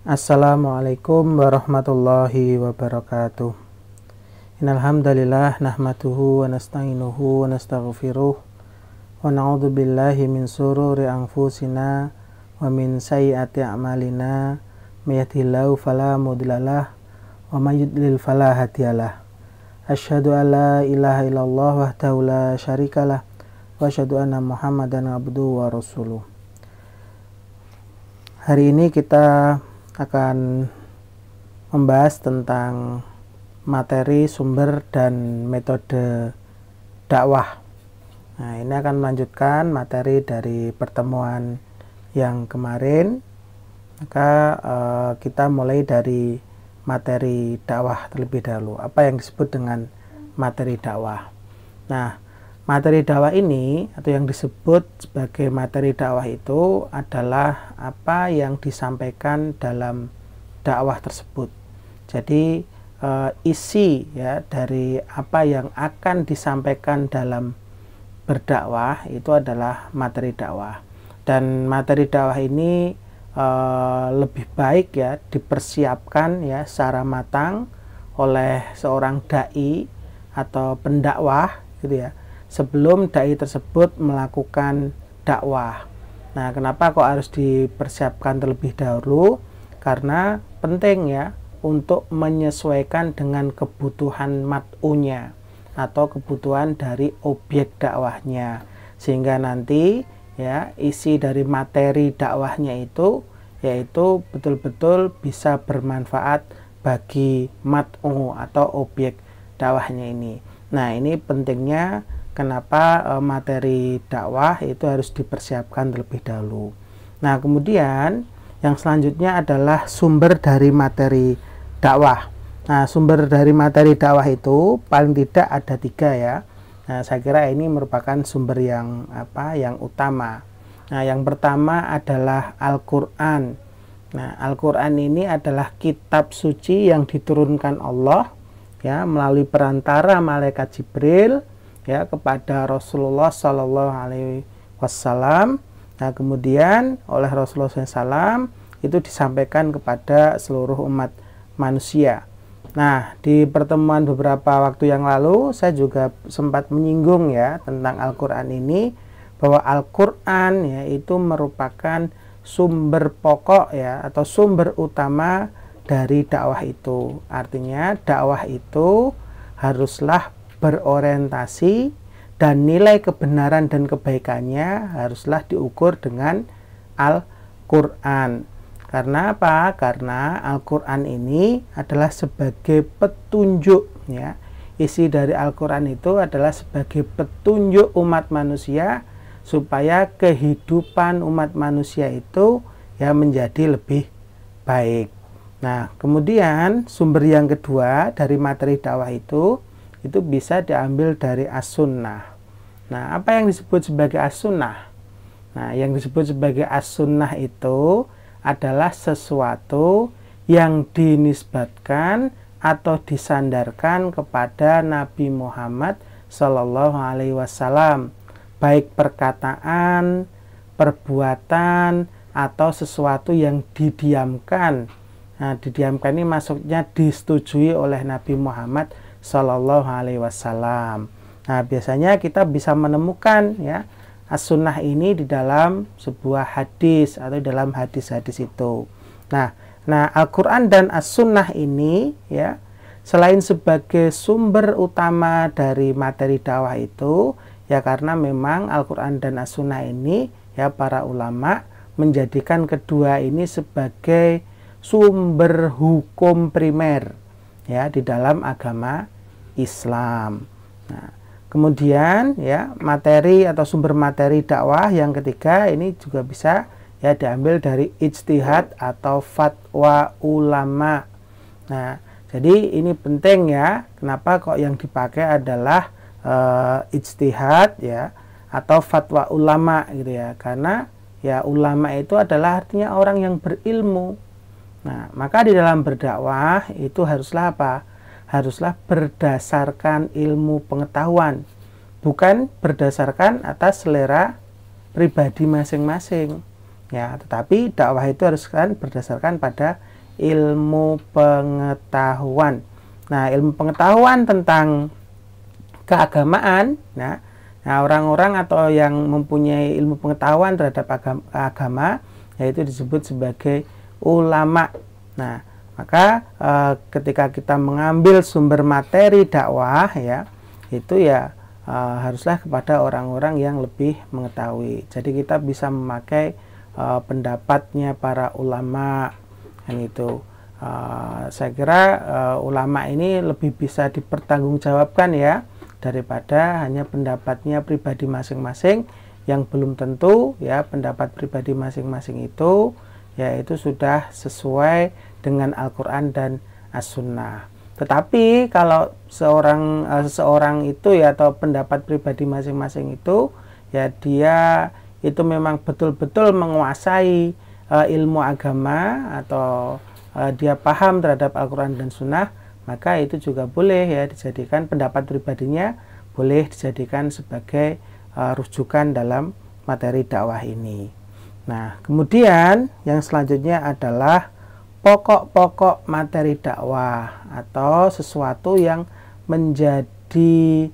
Assalamualaikum warahmatullahi wabarakatuh. Innal hamdalillah nahmaduhu wa nasta'inuhu wa nastaghfiruh wa na'udzu billahi min shururi anfusina wa min sayyiati a'malina may yahdihillahu fala mudhillalah wa may yudlil fala hadiyalah. Asyhadu an la ilaha illallah wahdahu la syarikalah wa asyhadu anna Muhammadan abduhu wa rasuluh. Hari ini kita akan membahas tentang materi, sumber, dan metode dakwah. Nah, ini akan melanjutkan materi dari pertemuan yang kemarin. Maka kita mulai dari materi dakwah terlebih dahulu. Apa yang disebut dengan materi dakwah? Nah, materi dakwah ini atau yang disebut sebagai materi dakwah itu adalah apa yang disampaikan dalam dakwah tersebut. Jadi isi ya dari apa yang akan disampaikan dalam berdakwah itu adalah materi dakwah. Dan materi dakwah ini lebih baik ya dipersiapkan ya secara matang oleh seorang dai atau pendakwah gitu ya, sebelum dai tersebut melakukan dakwah. Nah, kenapa kok harus dipersiapkan terlebih dahulu? Karena penting ya untuk menyesuaikan dengan kebutuhan mat'unya atau kebutuhan dari objek dakwahnya, sehingga nanti ya isi dari materi dakwahnya itu yaitu betul-betul bisa bermanfaat bagi mat'u atau objek dakwahnya ini. Nah, ini pentingnya kenapa materi dakwah itu harus dipersiapkan terlebih dahulu. Nah, kemudian yang selanjutnya adalah sumber dari materi dakwah. Nah, sumber dari materi dakwah itu paling tidak ada 3 ya. Nah, saya kira ini merupakan sumber yang yang utama. Nah, yang pertama adalah Al-Qur'an. Nah, Al-Qur'an ini adalah kitab suci yang diturunkan Allah ya melalui perantara malaikat Jibril ya kepada Rasulullah Shallallahu Alaihi Wasallam. Nah, kemudian oleh Rasulullah SAW itu disampaikan kepada seluruh umat manusia. Nah, di pertemuan beberapa waktu yang lalu saya juga sempat menyinggung ya tentang Al-Qur'an ini, bahwa Al-Qur'an ya itu merupakan sumber pokok ya atau sumber utama dari dakwah itu. Artinya dakwah itu haruslah berorientasi dan nilai kebenaran dan kebaikannya haruslah diukur dengan Al-Qur'an. Karena apa? Karena Al-Qur'an ini adalah sebagai petunjuk ya. Isi dari Al-Qur'an itu adalah sebagai petunjuk umat manusia supaya kehidupan umat manusia itu ya menjadi lebih baik. Nah, kemudian sumber yang kedua dari materi dakwah itu bisa diambil dari As-Sunnah. Nah, apa yang disebut sebagai As-Sunnah? Nah, yang disebut sebagai As-Sunnah itu adalah sesuatu yang dinisbatkan atau disandarkan kepada Nabi Muhammad Shallallahu Alaihi Wasallam, baik perkataan, perbuatan, atau sesuatu yang didiamkan. Nah, didiamkan ini maksudnya disetujui oleh Nabi Muhammad Shallallahu Alaihi Wasallam. Nah, biasanya kita bisa menemukan ya As-Sunnah ini di dalam sebuah hadis atau dalam hadis-hadis itu. Nah, Al-Qur'an dan As-Sunnah ini ya selain sebagai sumber utama dari materi dakwah itu ya, karena memang Al-Qur'an dan As-Sunnah ini ya para ulama menjadikan kedua ini sebagai sumber hukum primer ya di dalam agama Islam. Nah, kemudian ya materi atau sumber materi dakwah yang ketiga ini juga bisa ya diambil dari ijtihad atau fatwa ulama. Nah, jadi ini penting ya, kenapa kok yang dipakai adalah ijtihad ya atau fatwa ulama gitu ya, karena ya ulama itu adalah artinya orang yang berilmu. Nah, maka di dalam berdakwah itu haruslah apa? Haruslah berdasarkan ilmu pengetahuan, bukan berdasarkan atas selera pribadi masing-masing ya, tetapi dakwah itu harus kan berdasarkan pada ilmu pengetahuan. Nah, ilmu pengetahuan tentang keagamaan, nah orang-orang atau yang mempunyai ilmu pengetahuan terhadap agama, yaitu disebut sebagai ulama. Nah, maka ketika kita mengambil sumber materi dakwah, ya, itu ya haruslah kepada orang-orang yang lebih mengetahui. Jadi kita bisa memakai pendapatnya para ulama, kan itu. Saya kira ulama ini lebih bisa dipertanggungjawabkan ya, daripada hanya pendapatnya pribadi masing-masing yang belum tentu ya pendapat pribadi masing-masing itu yaitu sudah sesuai dengan Al-Quran dan As-Sunnah. Tetapi kalau seseorang itu ya atau pendapat pribadi masing-masing itu ya dia itu memang betul-betul menguasai ilmu agama atau dia paham terhadap Al-Quran dan Sunnah, maka itu juga boleh ya dijadikan pendapat pribadinya, boleh dijadikan sebagai rujukan dalam materi dakwah ini. Nah, kemudian yang selanjutnya adalah pokok-pokok materi dakwah atau sesuatu yang menjadi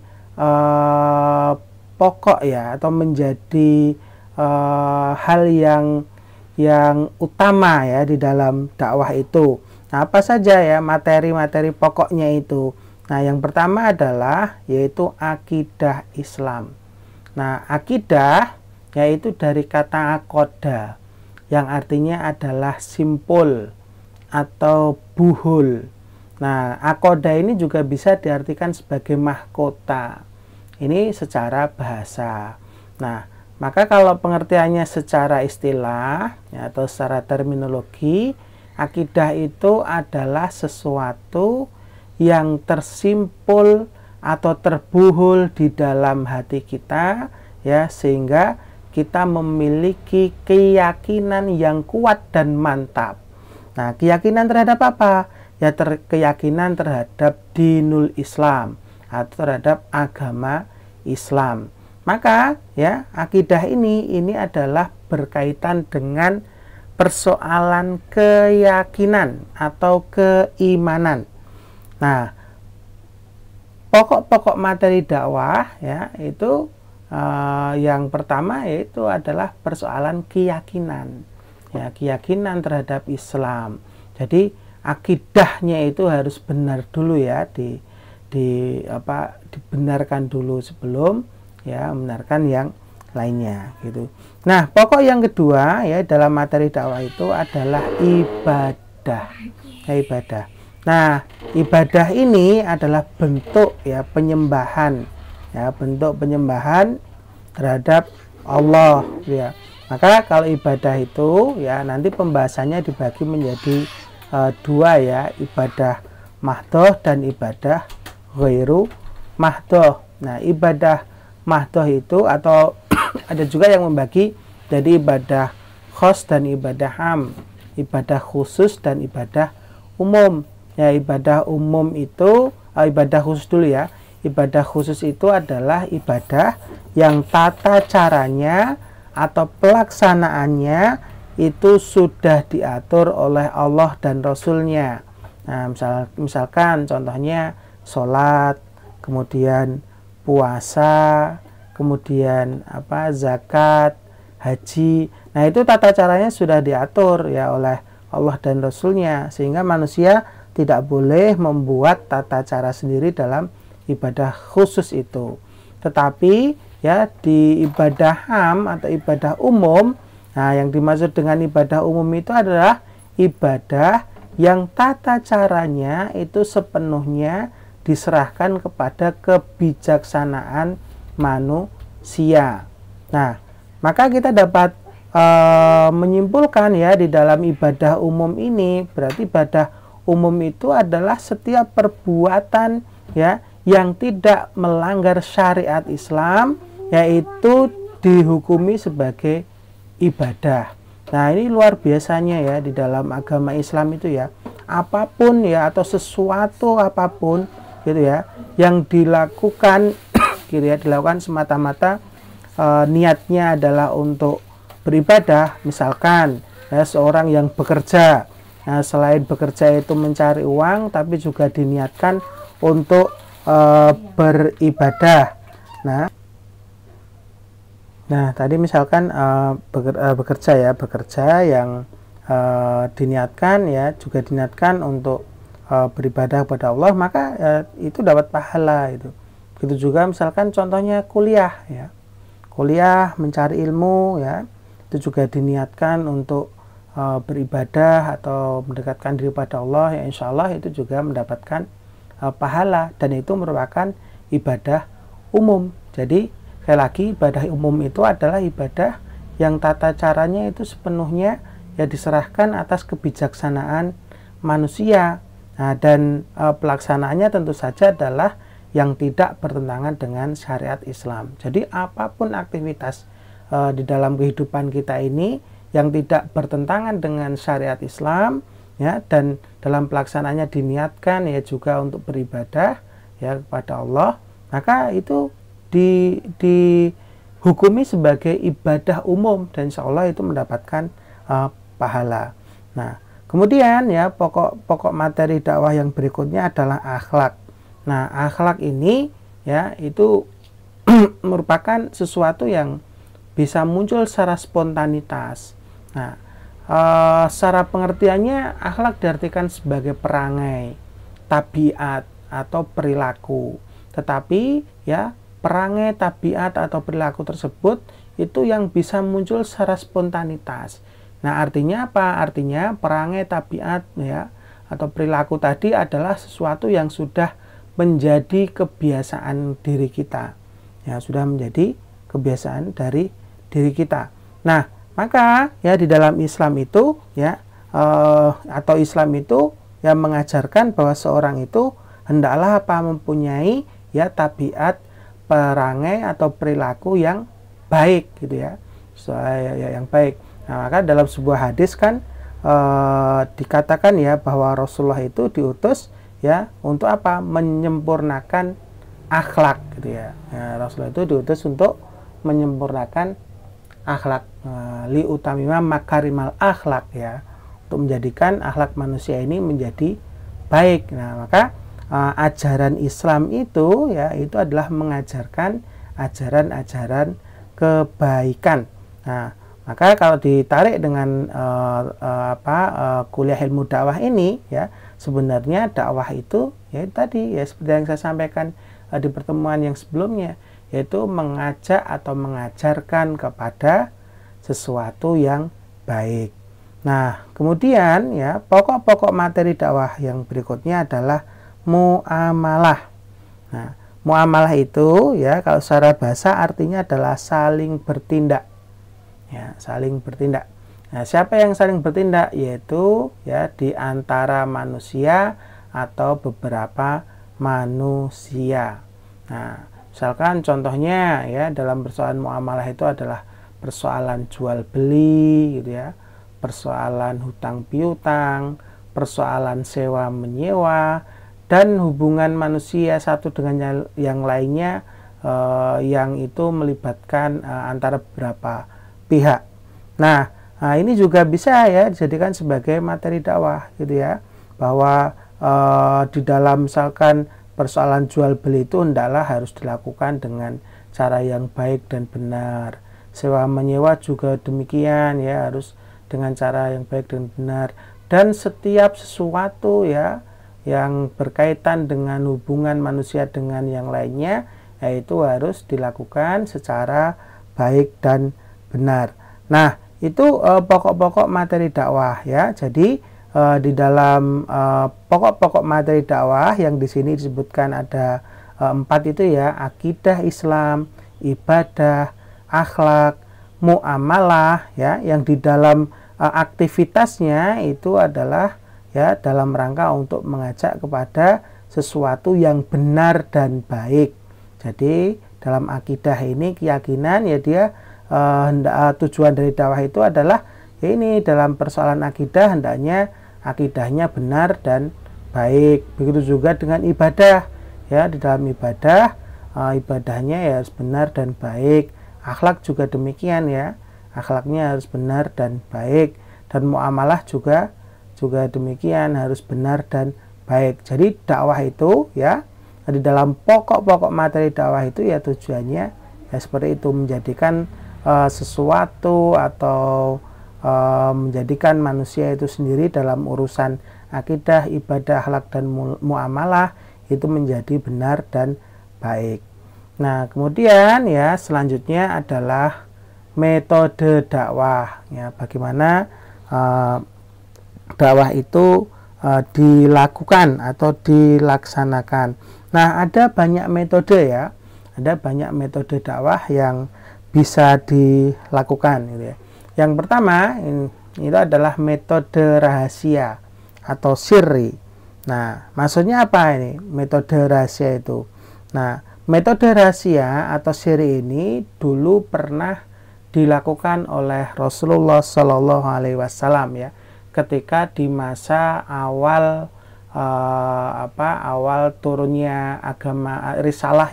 pokok ya atau menjadi hal yang utama ya di dalam dakwah itu. Nah, apa saja ya materi-materi pokoknya itu? Nah, yang pertama adalah yaitu akidah Islam. Nah, akidah yaitu dari kata akoda yang artinya adalah simpul atau buhul. Nah, akoda ini juga bisa diartikan sebagai mahkota. Ini secara bahasa. Nah, maka kalau pengertiannya secara istilah ya, atau secara terminologi, akidah itu adalah sesuatu yang tersimpul atau terbuhul di dalam hati kita ya, sehingga kita memiliki keyakinan yang kuat dan mantap. Nah, keyakinan terhadap apa? Ya keyakinan terhadap dinul Islam atau terhadap agama Islam. Maka ya akidah ini adalah berkaitan dengan persoalan keyakinan atau keimanan. Nah, pokok-pokok materi dakwah ya itu yang pertama yaitu adalah persoalan keyakinan. Ya, keyakinan terhadap Islam. Jadi akidahnya itu harus benar dulu ya, dibenarkan dulu sebelum ya membenarkan yang lainnya gitu. Nah, pokok yang kedua ya dalam materi dakwah itu adalah ibadah. Ya, ibadah. Nah, ibadah ini adalah bentuk ya penyembahan. Ya, bentuk penyembahan terhadap Allah ya. Maka kalau ibadah itu ya nanti pembahasannya dibagi menjadi dua ya, ibadah mahdoh dan ibadah ghairu mahdoh. Nah, ibadah mahdoh itu atau ada juga yang membagi jadi ibadah khos dan ibadah am, ibadah khusus dan ibadah umum. Ya, ibadah umum itu ibadah khusus dulu ya. Ibadah khusus itu adalah ibadah yang tata caranya atau pelaksanaannya itu sudah diatur oleh Allah dan Rasulnya. Nah, misalkan contohnya sholat, kemudian puasa, kemudian zakat, haji. Nah, itu tata caranya sudah diatur ya oleh Allah dan Rasulnya, sehingga manusia tidak boleh membuat tata cara sendiri dalam ibadah khusus itu. Tetapi ya di ibadah am atau ibadah umum, nah yang dimaksud dengan ibadah umum itu adalah ibadah yang tata caranya itu sepenuhnya diserahkan kepada kebijaksanaan manusia. Nah, maka kita dapat menyimpulkan ya di dalam ibadah umum ini, berarti ibadah umum itu adalah setiap perbuatan ya yang tidak melanggar syariat Islam, yaitu dihukumi sebagai ibadah. Nah, ini luar biasanya ya di dalam agama Islam itu ya, apapun ya atau sesuatu apapun gitu ya yang dilakukan gitu ya, dilakukan semata-mata niatnya adalah untuk beribadah. Misalkan ya seorang yang bekerja Nah, selain bekerja itu mencari uang, tapi juga diniatkan untuk beribadah. Nah, tadi misalkan bekerja yang diniatkan ya, juga diniatkan untuk beribadah kepada Allah, maka itu dapat pahala itu. Begitu juga misalkan contohnya kuliah ya. Kuliah mencari ilmu ya, itu juga diniatkan untuk beribadah atau mendekatkan diri pada Allah, ya insya Allah itu juga mendapatkan pahala, dan itu merupakan ibadah umum. Jadi sekali lagi, ibadah umum itu adalah ibadah yang tata caranya itu sepenuhnya ya diserahkan atas kebijaksanaan manusia. Nah, dan pelaksanaannya tentu saja adalah yang tidak bertentangan dengan syariat Islam. Jadi apapun aktivitas di dalam kehidupan kita ini yang tidak bertentangan dengan syariat Islam ya, dan dalam pelaksanaannya diniatkan ya juga untuk beribadah ya kepada Allah, maka itu dihukumi sebagai ibadah umum, dan insya Allah itu mendapatkan pahala. Nah, kemudian ya pokok materi dakwah yang berikutnya adalah akhlak. Nah, akhlak ini ya itu merupakan sesuatu yang bisa muncul secara spontanitas. Nah, secara pengertiannya akhlak diartikan sebagai perangai, tabiat atau perilaku. Tetapi ya perangai, tabiat atau perilaku tersebut itu yang bisa muncul secara spontanitas. Nah, artinya apa? Artinya perangai, tabiat ya atau perilaku tadi adalah sesuatu yang sudah menjadi kebiasaan diri kita. Ya, sudah menjadi kebiasaan dari diri kita. Nah, maka ya di dalam Islam itu ya atau Islam itu yang mengajarkan bahwa seorang itu hendaklah mempunyai ya tabiat, perangai atau perilaku yang baik gitu ya. Yang baik. Nah, maka dalam sebuah hadis kan dikatakan ya bahwa Rasulullah itu diutus ya untuk menyempurnakan akhlak gitu ya. Rasulullah itu diutus untuk menyempurnakan akhlak, li utamima makarimal akhlak ya, untuk menjadikan akhlak manusia ini menjadi baik. Nah, maka ajaran Islam itu ya itu adalah mengajarkan ajaran-ajaran kebaikan. Nah, maka kalau ditarik dengan kuliah ilmu dakwah ini ya, sebenarnya dakwah itu ya tadi ya seperti yang saya sampaikan di pertemuan yang sebelumnya, yaitu mengajak atau mengajarkan kepada sesuatu yang baik. Nah, kemudian ya pokok-pokok materi dakwah yang berikutnya adalah muamalah. Nah, muamalah itu ya kalau secara bahasa artinya adalah saling bertindak. Ya, saling bertindak. Nah, siapa yang saling bertindak? Yaitu ya di antara manusia atau beberapa manusia. Nah, misalkan contohnya ya dalam persoalan muamalah itu adalah persoalan jual beli gitu ya, persoalan hutang piutang, persoalan sewa menyewa, dan hubungan manusia satu dengan yang lainnya yang itu melibatkan antara beberapa pihak. Nah, ini juga bisa ya dijadikan sebagai materi dakwah gitu ya, bahwa di dalam misalkan persoalan jual beli itu hendaklah harus dilakukan dengan cara yang baik dan benar. Sewa menyewa juga demikian ya, harus dengan cara yang baik dan benar. Dan setiap sesuatu ya yang berkaitan dengan hubungan manusia dengan yang lainnya, yaitu harus dilakukan secara baik dan benar. Nah, itu pokok-pokok materi dakwah ya. Jadi di dalam pokok-pokok materi dakwah yang di sini disebutkan ada 4 itu ya: akidah Islam, ibadah, akhlak, muamalah ya, yang di dalam aktivitasnya itu adalah ya dalam rangka untuk mengajak kepada sesuatu yang benar dan baik. Jadi dalam akidah ini keyakinan ya dia tujuan dari dakwah itu adalah ya ini dalam persoalan akidah hendaknya akidahnya benar dan baik. Begitu juga dengan ibadah ya, di dalam ibadah ibadahnya ya harus benar dan baik. Akhlak juga demikian ya, akhlaknya harus benar dan baik. Dan muamalah juga juga demikian, harus benar dan baik. Jadi dakwah itu ya, di dalam pokok-pokok materi dakwah itu ya tujuannya ya seperti itu, menjadikan sesuatu atau menjadikan manusia itu sendiri dalam urusan akidah, ibadah, akhlak dan muamalah itu menjadi benar dan baik. Nah, kemudian ya selanjutnya adalah metode dakwah ya, bagaimana dakwah itu dilakukan atau dilaksanakan. Nah, ada banyak metode ya, ada banyak metode dakwah yang bisa dilakukan gitu ya. Yang pertama itu adalah metode rahasia atau sirri. Nah, maksudnya apa ini metode rahasia itu? Nah, metode rahasia atau sirri ini dulu pernah dilakukan oleh Rasulullah Shallallahu Alaihi Wasallam ya, ketika di masa awal awal turunnya agama risalah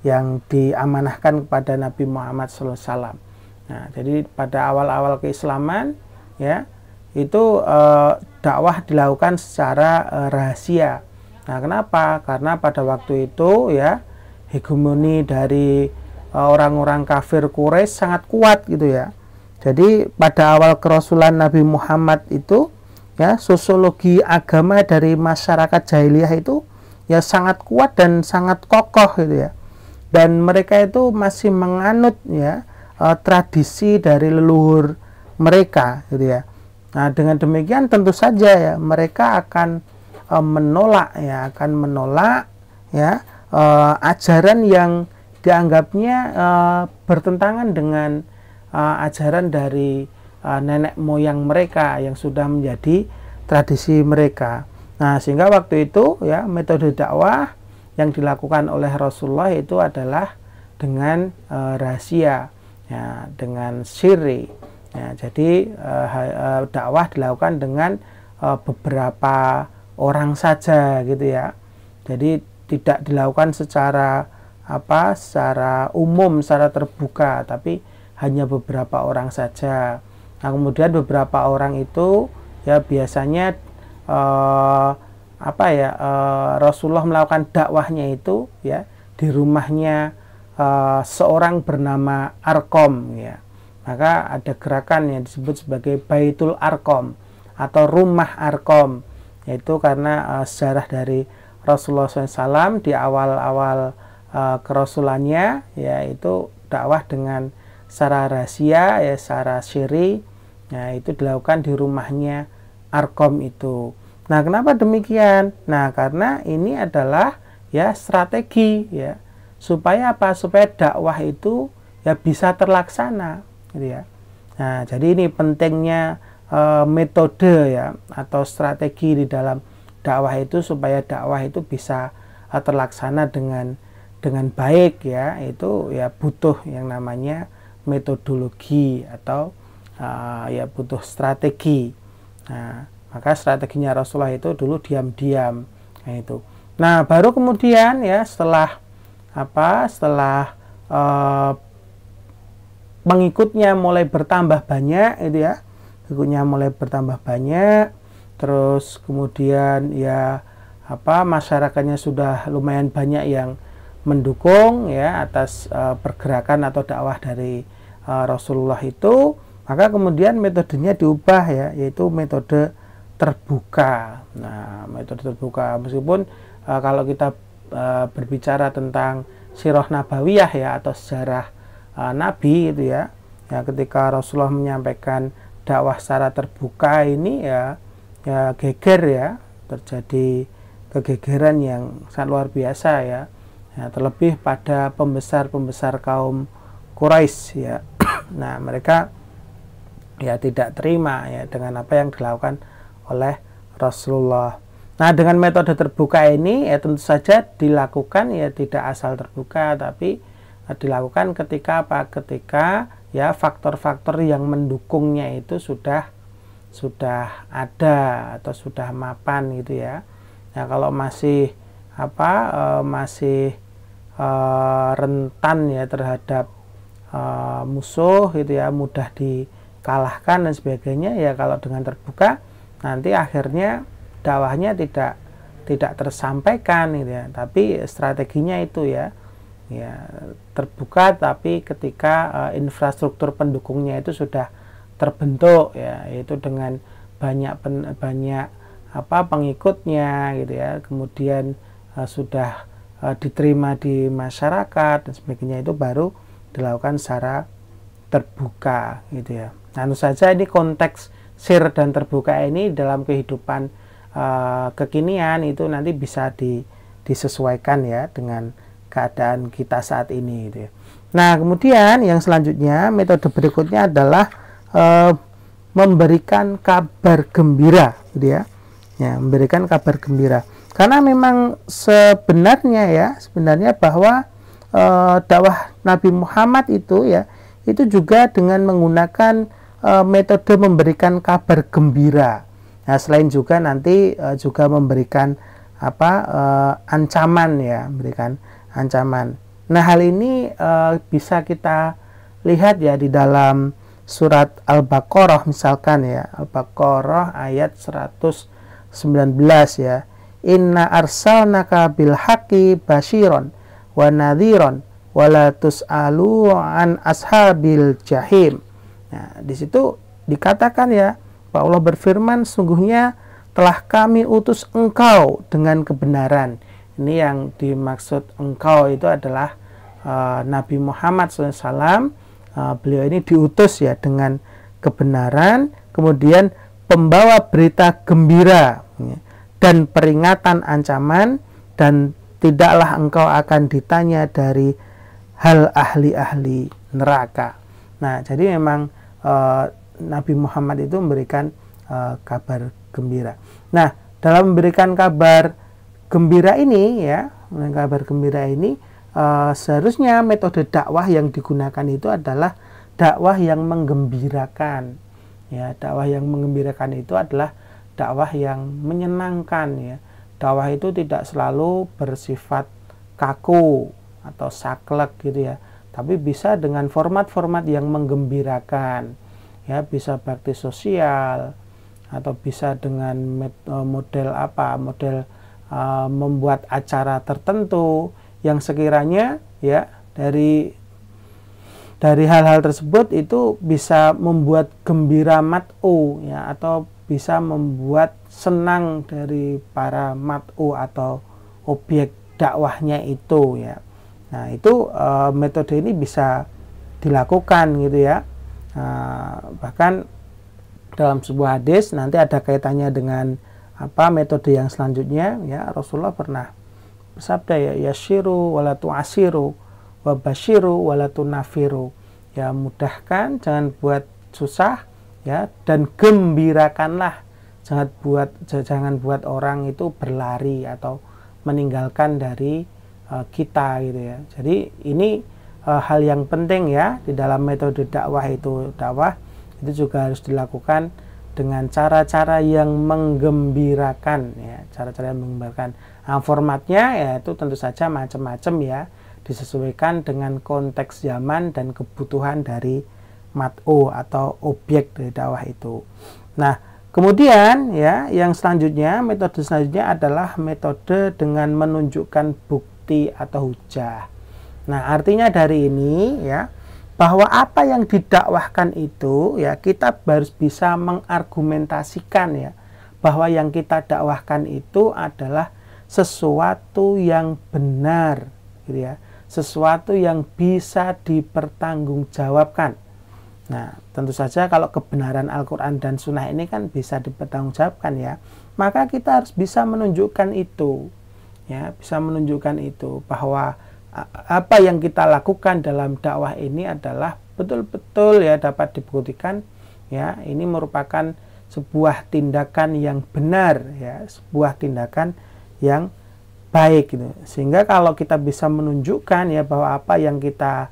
yang diamanahkan kepada Nabi Muhammad SAW. Nah, jadi pada awal-awal keislaman ya itu dakwah dilakukan secara rahasia. Nah, kenapa? Karena pada waktu itu ya hegemoni dari orang-orang kafir Quraisy sangat kuat gitu ya. Jadi pada awal kerasulan Nabi Muhammad itu ya sosiologi agama dari masyarakat jahiliyah itu ya sangat kuat dan sangat kokoh gitu ya. Dan mereka itu masih menganut ya tradisi dari leluhur mereka gitu ya. Nah, dengan demikian tentu saja ya mereka akan menolak ajaran yang dianggapnya bertentangan dengan ajaran dari nenek moyang mereka yang sudah menjadi tradisi mereka. Nah, sehingga waktu itu ya metode dakwah yang dilakukan oleh Rasulullah itu adalah dengan rahasia ya, dengan sirri ya. Jadi dakwah dilakukan dengan beberapa orang saja gitu ya. Jadi tidak dilakukan secara umum, secara terbuka, tapi hanya beberapa orang saja. Nah, kemudian beberapa orang itu ya biasanya Rasulullah melakukan dakwahnya itu ya di rumahnya seorang bernama Arkom ya. Maka ada gerakan yang disebut sebagai Baitul Arkom atau rumah Arkom, yaitu karena sejarah dari Rasulullah SAW di awal-awal kerasulannya yaitu dakwah dengan secara rahasia ya, secara sirri ya, itu dilakukan di rumahnya Arkom itu. Nah, kenapa demikian? Nah, karena ini adalah ya strategi ya, supaya apa? Supaya dakwah itu ya bisa terlaksana gitu ya. Nah, jadi ini pentingnya metode ya atau strategi di dalam dakwah itu, supaya dakwah itu bisa terlaksana dengan baik ya. Itu ya butuh yang namanya metodologi atau ya butuh strategi. Nah, maka strateginya Rasulullah itu dulu diam-diam itu. Nah, baru kemudian ya setelah pengikutnya mulai bertambah banyak itu ya, pengikutnya mulai bertambah banyak, terus kemudian ya masyarakatnya sudah lumayan banyak yang mendukung ya atas pergerakan atau dakwah dari Rasulullah itu, maka kemudian metodenya diubah ya, yaitu metode terbuka. Nah, metode terbuka, meskipun kalau kita berbicara tentang sirah nabawiyah ya atau sejarah Nabi itu ya, ketika Rasulullah menyampaikan dakwah secara terbuka ini ya geger ya, terjadi kegegeran yang sangat luar biasa ya, terlebih pada pembesar-pembesar kaum Quraisy ya. Nah, mereka ya tidak terima ya dengan apa yang dilakukan oleh Rasulullah. Nah, dengan metode terbuka ini ya tentu saja dilakukan ya tidak asal terbuka, tapi dilakukan ketika ketika ya faktor-faktor yang mendukungnya itu sudah ada atau sudah mapan gitu ya. Nah, kalau masih rentan ya terhadap musuh gitu ya, mudah dikalahkan dan sebagainya ya, kalau dengan terbuka nanti akhirnya dakwahnya tidak tersampaikan gitu ya. Tapi strateginya itu ya terbuka, tapi ketika infrastruktur pendukungnya itu sudah terbentuk ya, yaitu dengan banyak pengikutnya gitu ya, kemudian sudah diterima di masyarakat dan sebagainya, itu baru dilakukan secara terbuka gitu ya. Nah, tentu saja ini konteks share dan terbuka ini dalam kehidupan kekinian itu nanti bisa disesuaikan ya dengan keadaan kita saat ini gitu ya. Nah, kemudian yang selanjutnya, metode berikutnya adalah memberikan kabar gembira gitu ya. Ya, memberikan kabar gembira. Karena memang sebenarnya bahwa dakwah Nabi Muhammad itu juga dengan menggunakan metode memberikan kabar gembira. Nah, selain juga nanti juga memberikan ancaman ya, memberikan ancaman. Nah, hal ini bisa kita lihat ya di dalam surat Al-Baqarah misalkan ya, Al-Baqarah ayat 119 ya. Inna arsalnaka bil haqqi basyiron wa nadhiron wa la tus'alu an ashabil jahim. Nah, di situ dikatakan ya, bahwa Allah berfirman, sungguhnya telah kami utus engkau dengan kebenaran. Ini yang dimaksud engkau itu adalah Nabi Muhammad SAW. Beliau ini diutus ya dengan kebenaran, kemudian pembawa berita gembira dan peringatan ancaman, dan tidaklah engkau akan ditanya dari hal ahli-ahli neraka. Nah, jadi memang Nabi Muhammad itu memberikan kabar gembira. Nah, dalam memberikan kabar gembira ini seharusnya metode dakwah yang digunakan itu adalah dakwah yang menggembirakan. Ya, dakwah yang menggembirakan itu adalah dakwah yang menyenangkan ya. Dakwah itu tidak selalu bersifat kaku atau saklek gitu ya, tapi bisa dengan format-format yang menggembirakan ya, bisa bakti sosial atau bisa dengan model membuat acara tertentu yang sekiranya ya dari hal-hal tersebut itu bisa membuat gembira mat'u ya, atau bisa membuat senang dari para mat'u atau objek dakwahnya itu ya. Nah, itu metode ini bisa dilakukan gitu ya. Bahkan dalam sebuah hadis nanti ada kaitannya dengan metode yang selanjutnya ya. Rasulullah pernah bersabda ya, yashiru wala tu'asiru wa basyiru wala tunafiru. Ya, mudahkan, jangan buat susah ya, dan gembirakanlah, jangan buat orang itu berlari atau meninggalkan dari kita gitu ya. Jadi ini hal yang penting ya di dalam metode dakwah itu. Dakwah itu juga harus dilakukan dengan cara-cara yang menggembirakan ya, cara-cara yang menggembirakan. Nah, formatnya ya itu tentu saja macam-macam ya, disesuaikan dengan konteks zaman dan kebutuhan dari mat'u atau objek dari dakwah itu. Nah, kemudian ya yang selanjutnya, metode selanjutnya adalah metode dengan menunjukkan bukti atau hujah. Nah, artinya dari ini ya, bahwa apa yang didakwahkan itu ya, kita harus bisa mengargumentasikan ya, bahwa yang kita dakwahkan itu adalah sesuatu yang benar gitu ya, sesuatu yang bisa dipertanggungjawabkan. Nah, tentu saja kalau kebenaran Al-Quran dan Sunnah ini kan bisa dipertanggungjawabkan ya, maka kita harus bisa menunjukkan itu ya, bisa menunjukkan itu bahwa apa yang kita lakukan dalam dakwah ini adalah betul-betul ya dapat dibuktikan ya, ini merupakan sebuah tindakan yang benar ya, sebuah tindakan yang baik gitu. Sehingga kalau kita bisa menunjukkan ya bahwa apa yang kita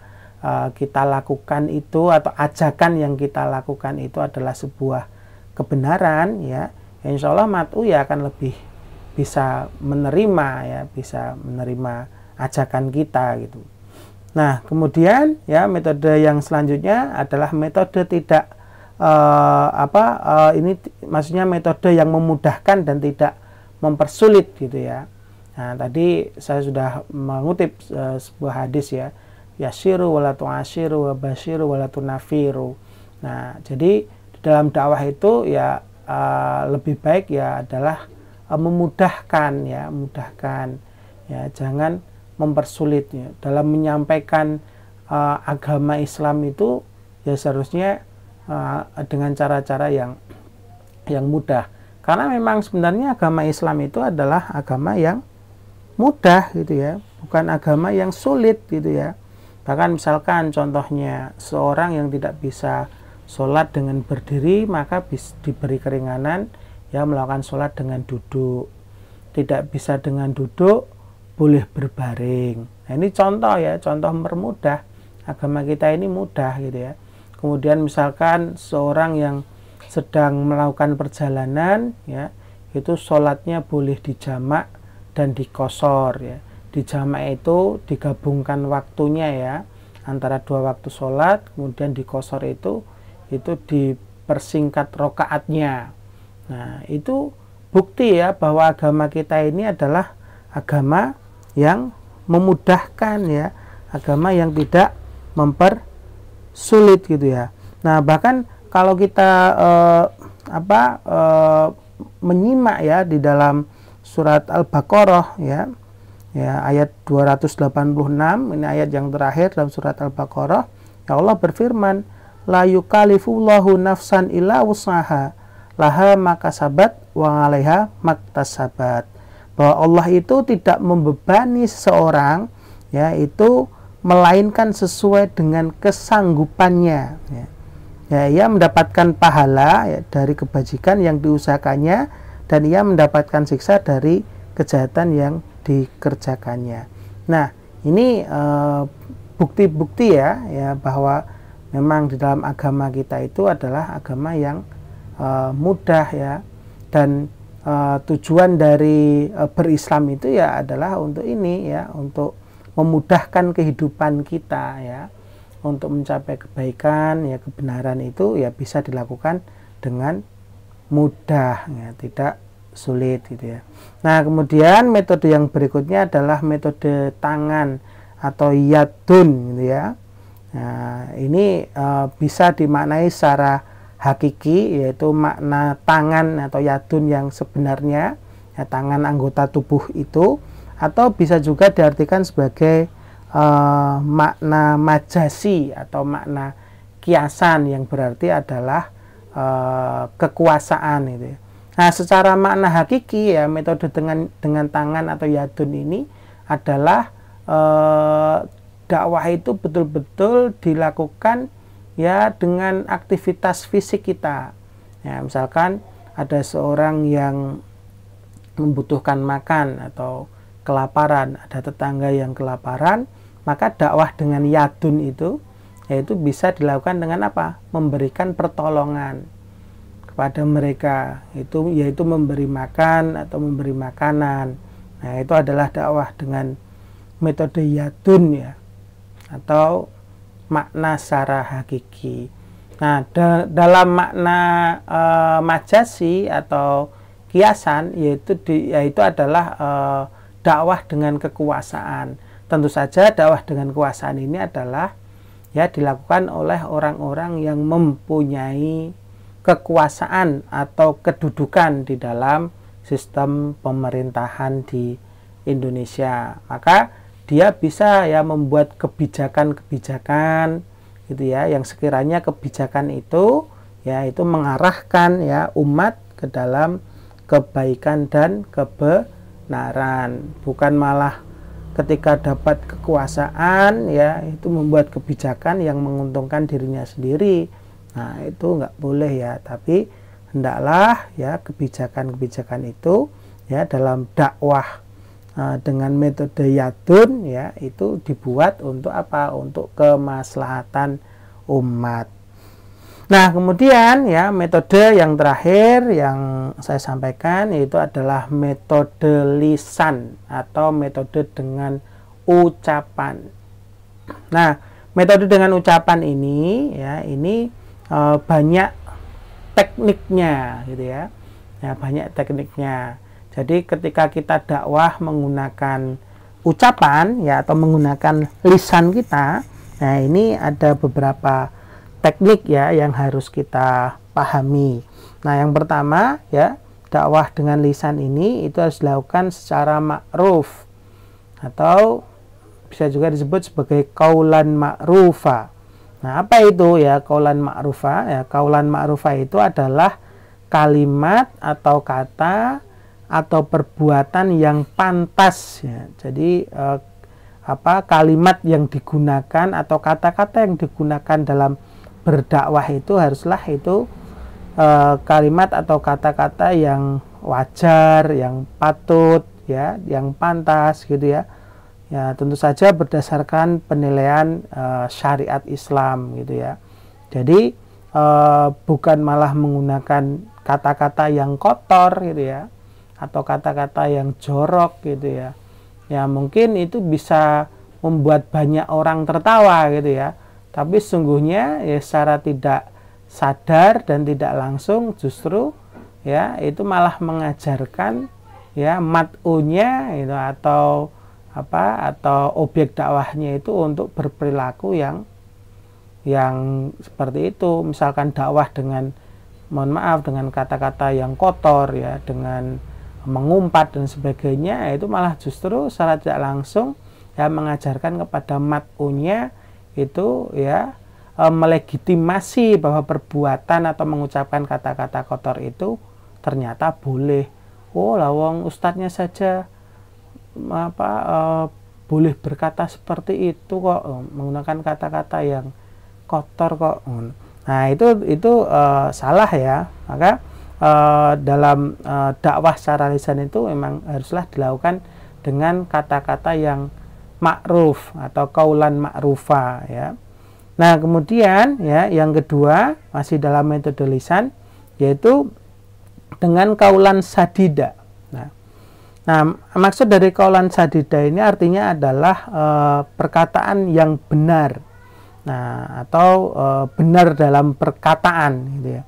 lakukan itu, atau ajakan yang kita lakukan itu adalah sebuah kebenaran ya, insya Allah mat'u ya akan lebih bisa menerima ya, bisa menerima ajakan kita gitu. Nah, kemudian ya metode yang selanjutnya adalah metode tidak ini maksudnya metode yang memudahkan dan tidak mempersulit gitu ya. Nah, tadi saya sudah mengutip sebuah hadis ya, yasiru wala tu'asyiru wa basyiru wala tunafiru. Nah, jadi di dalam dakwah itu ya lebih baik ya adalah memudahkan ya, jangan mempersulitnya. Dalam menyampaikan agama Islam itu ya seharusnya dengan cara-cara yang mudah. Karena memang sebenarnya agama Islam itu adalah agama yang mudah gitu ya, bukan agama yang sulit gitu ya. Bahkan misalkan contohnya seorang yang tidak bisa sholat dengan berdiri, maka diberi keringanan ya melakukan sholat dengan duduk. Tidak bisa dengan duduk, boleh berbaring. Nah, ini contoh ya, contoh mempermudah. Agama kita ini mudah gitu ya. Kemudian misalkan seorang yang sedang melakukan perjalanan ya, itu sholatnya boleh dijamak dan dikosor ya. Dijamak itu digabungkan waktunya ya, antara dua waktu sholat, kemudian dikosor itu dipersingkat rokaatnya. Nah, itu bukti ya bahwa agama kita ini adalah agama yang memudahkan ya, agama yang tidak mempersulit gitu ya. Nah, bahkan kalau kita menyimak ya di dalam surat Al-Baqarah ya, ayat 286, ini ayat yang terakhir dalam surat Al-Baqarah, ya Allah berfirman, la yukallifullahu nafsan illa wus'aha laha makasabat wa 'alaiha maktasabat. Bahwa Allah itu tidak membebani seseorang ya, itu melainkan sesuai dengan kesanggupannya ya. Ia mendapatkan pahala ya, dari kebajikan yang diusahakannya, dan ia mendapatkan siksa dari kejahatan yang dikerjakannya. Nah, ini bukti-bukti ya bahwa memang di dalam agama kita itu adalah agama yang mudah ya, dan tujuan dari berislam itu ya adalah untuk ini ya, untuk memudahkan kehidupan kita ya, untuk mencapai kebaikan ya, kebenaran itu ya bisa dilakukan dengan mudah ya, tidak sulit gitu ya. Nah, kemudian metode yang berikutnya adalah metode tangan atau yadun gitu ya. Nah, ini bisa dimaknai secara hakiki, yaitu makna tangan atau yadun yang sebenarnya ya, tangan anggota tubuh itu, atau bisa juga diartikan sebagai makna majasi atau makna kiasan yang berarti adalah kekuasaan itu ya. Nah, secara makna hakiki ya, metode dengan tangan atau yadun ini adalah dakwah itu betul-betul dilakukan ya dengan aktivitas fisik kita. Ya, misalkan ada seorang yang membutuhkan makan atau kelaparan, ada tetangga yang kelaparan, maka dakwah dengan yadun itu yaitu bisa dilakukan dengan apa? Memberikan pertolongan kepada mereka, itu yaitu memberi makan atau memberi makanan. Nah, itu adalah dakwah dengan metode yadun ya, atau makna secara hakiki. Nah, dalam makna majasi atau kiasan yaitu adalah dakwah dengan kekuasaan. Tentu saja dakwah dengan kekuasaan ini adalah ya dilakukan oleh orang-orang yang mempunyai kekuasaan atau kedudukan di dalam sistem pemerintahan di Indonesia. Maka dia bisa ya membuat kebijakan-kebijakan gitu ya, yang sekiranya kebijakan itu ya itu mengarahkan ya umat ke dalam kebaikan dan kebenaran, bukan malah ketika dapat kekuasaan ya itu membuat kebijakan yang menguntungkan dirinya sendiri. Nah, itu nggak boleh ya, tapi hendaklah ya kebijakan-kebijakan itu ya dalam dakwah dengan metode yadun ya itu dibuat untuk apa? Untuk kemaslahatan umat. Nah, kemudian ya metode yang terakhir yang saya sampaikan yaitu adalah metode lisan atau metode dengan ucapan. Nah, metode dengan ucapan ini ya ini banyak tekniknya gitu ya. Ya, banyak tekniknya. Jadi ketika kita dakwah menggunakan ucapan ya atau menggunakan lisan kita, nah ini ada beberapa teknik ya yang harus kita pahami. Nah, yang pertama ya, dakwah dengan lisan ini itu harus dilakukan secara ma'ruf atau bisa juga disebut sebagai qaulan ma'rufa. Nah, apa itu ya qaulan ma'rufa? Ya, qaulan ma'rufa itu adalah kalimat atau kata atau perbuatan yang pantas ya. Jadi kalimat yang digunakan atau kata-kata yang digunakan dalam berdakwah itu haruslah itu kalimat atau kata-kata yang wajar, yang patut ya, yang pantas gitu ya. Ya, tentu saja berdasarkan penilaian syariat Islam gitu ya. Jadi bukan malah menggunakan kata-kata yang kotor gitu ya, atau kata-kata yang jorok gitu ya. Ya, mungkin itu bisa membuat banyak orang tertawa gitu ya. Tapi sesungguhnya ya secara tidak sadar dan tidak langsung justru ya itu malah mengajarkan ya mat'unya itu atau objek dakwahnya itu untuk berperilaku yang seperti itu. Misalkan dakwah dengan dengan kata-kata yang kotor ya, dengan mengumpat dan sebagainya, itu malah justru secara tidak langsung ya mengajarkan kepada mat'unya itu ya melegitimasi bahwa perbuatan atau mengucapkan kata-kata kotor itu ternyata boleh. Oh, lawang ustadznya saja boleh berkata seperti itu kok, menggunakan kata-kata yang kotor kok. Nah, itu salah ya. Maka dalam dakwah secara lisan itu memang haruslah dilakukan dengan kata-kata yang ma'ruf atau qaulan ma'rufa ya. Nah, kemudian ya yang kedua masih dalam metode lisan yaitu dengan qaulan sadida. Nah, maksud dari qaulan sadida ini artinya adalah perkataan yang benar. Nah, atau benar dalam perkataan gitu ya.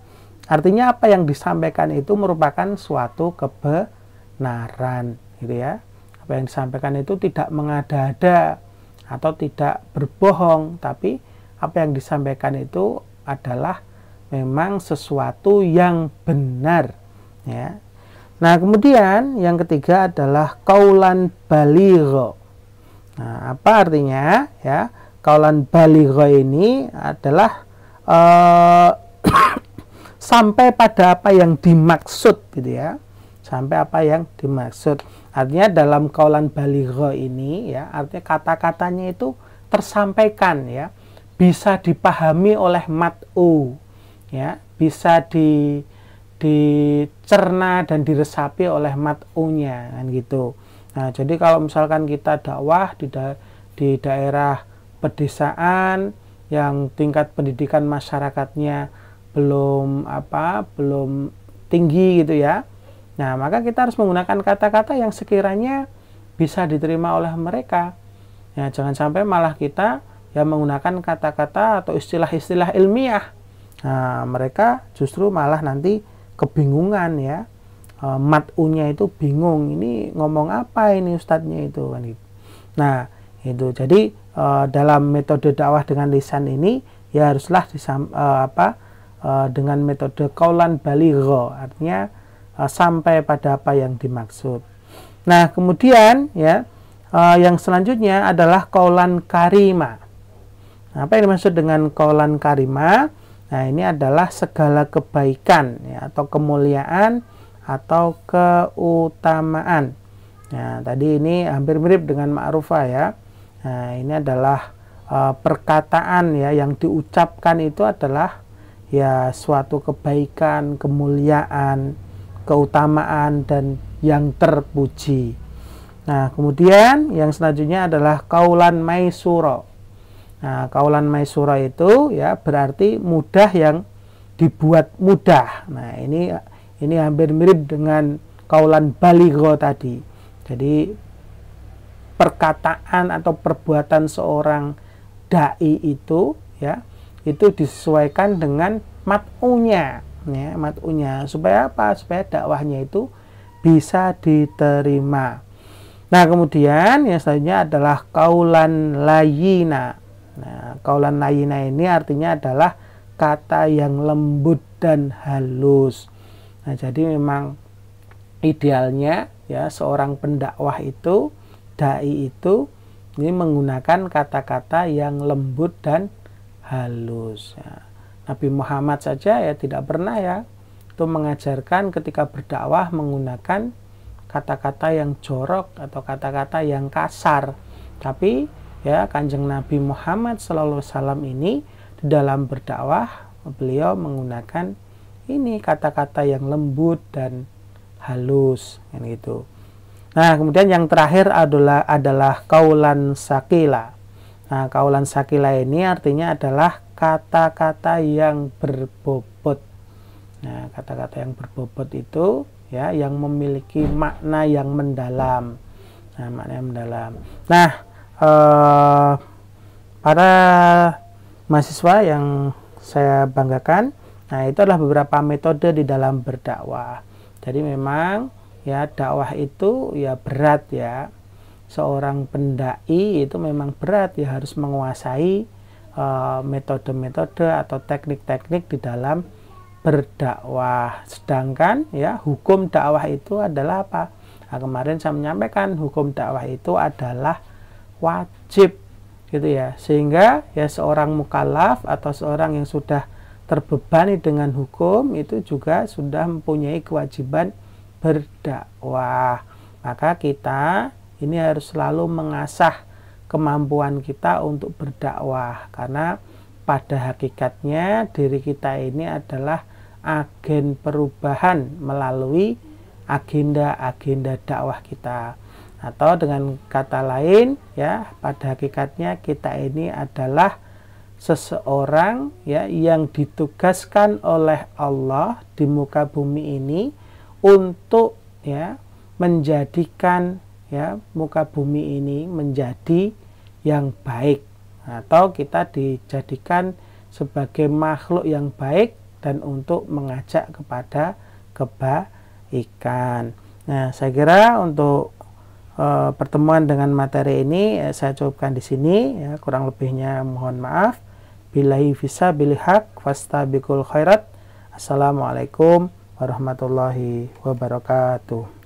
Artinya apa yang disampaikan itu merupakan suatu kebenaran gitu ya. Apa yang disampaikan itu tidak mengada-ada atau tidak berbohong, tapi apa yang disampaikan itu adalah memang sesuatu yang benar ya. Nah, kemudian yang ketiga adalah qaulan baligho. Nah, apa artinya ya? Qaulan baligho ini adalah sampai pada apa yang dimaksud gitu ya. Sampai apa yang dimaksud. Artinya dalam qaulan baligho ini ya, artinya kata-katanya itu tersampaikan ya. Bisa dipahami oleh mat'u ya, bisa dicerna dan diresapi oleh mat'unya kan gitu. Nah, jadi kalau misalkan kita dakwah di daerah pedesaan yang tingkat pendidikan masyarakatnya belum tinggi gitu ya. Nah, maka kita harus menggunakan kata-kata yang sekiranya bisa diterima oleh mereka. Ya, jangan sampai malah kita ya menggunakan kata-kata atau istilah-istilah ilmiah. Nah, mereka justru malah nanti kebingungan ya. Mat'unya itu bingung, ini ngomong apa ini ustadznya itu kan gitu. Nah, itu jadi dalam metode dakwah dengan lisan ini ya haruslah dengan metode qaulan baligho, artinya sampai pada apa yang dimaksud. Nah, kemudian ya yang selanjutnya adalah qaulan karima. Nah, apa yang dimaksud dengan qaulan karima? Nah, ini adalah segala kebaikan ya, atau kemuliaan atau keutamaan. Nah, tadi ini hampir mirip dengan ma'rufah ya. Nah, ini adalah perkataan ya yang diucapkan itu adalah ya suatu kebaikan, kemuliaan, keutamaan dan yang terpuji. Nah, kemudian yang selanjutnya adalah qaulan maisura. Nah, qaulan maisura itu ya berarti mudah yang dibuat mudah. Nah, ini hampir mirip dengan qaulan baligho tadi. Jadi perkataan atau perbuatan seorang dai itu ya itu disesuaikan dengan mat'unya. ya, mad'unya. Supaya apa? Supaya dakwahnya itu bisa diterima. Nah, kemudian yang selanjutnya adalah kaulan layina. Nah, kaulan layina ini artinya adalah kata yang lembut dan halus. Nah, jadi memang idealnya ya seorang pendakwah itu, dai itu ini menggunakan kata-kata yang lembut dan halus. Ya. Nabi Muhammad saja ya tidak pernah ya itu mengajarkan ketika berdakwah menggunakan kata-kata yang jorok atau kata-kata yang kasar. Tapi ya Kanjeng Nabi Muhammad SAW ini di dalam berdakwah beliau menggunakan ini kata-kata yang lembut dan halus kan gitu. Nah, kemudian yang terakhir adalah kaulan sakila. Nah, kaulan sakila ini artinya adalah kata-kata yang berbobot. Nah, kata-kata yang berbobot itu ya yang memiliki makna yang mendalam. Nah, makna yang mendalam. Nah, para mahasiswa yang saya banggakan, nah itu adalah beberapa metode di dalam berdakwah. Jadi memang ya dakwah itu ya berat ya. Seorang pendai itu memang berat ya, harus menguasai metode-metode atau teknik-teknik di dalam berdakwah. Sedangkan ya hukum dakwah itu adalah apa? Nah, kemarin saya menyampaikan hukum dakwah itu adalah wajib gitu ya. Sehingga ya seorang mukallaf atau seorang yang sudah terbebani dengan hukum itu juga sudah mempunyai kewajiban berdakwah. Maka kita ini harus selalu mengasah kemampuan kita untuk berdakwah, karena pada hakikatnya diri kita ini adalah agen perubahan melalui agenda-agenda dakwah kita. Atau dengan kata lain ya, pada hakikatnya kita ini adalah seseorang ya yang ditugaskan oleh Allah di muka bumi ini untuk ya menjadikan ya muka bumi ini menjadi yang baik, atau kita dijadikan sebagai makhluk yang baik dan untuk mengajak kepada kebaikan. Nah, saya kira untuk pertemuan dengan materi ini saya cukupkan di sini ya, kurang lebihnya mohon maaf. Billahi fisabilil haq fastabiqul khairat. Assalamualaikum warahmatullahi wabarakatuh.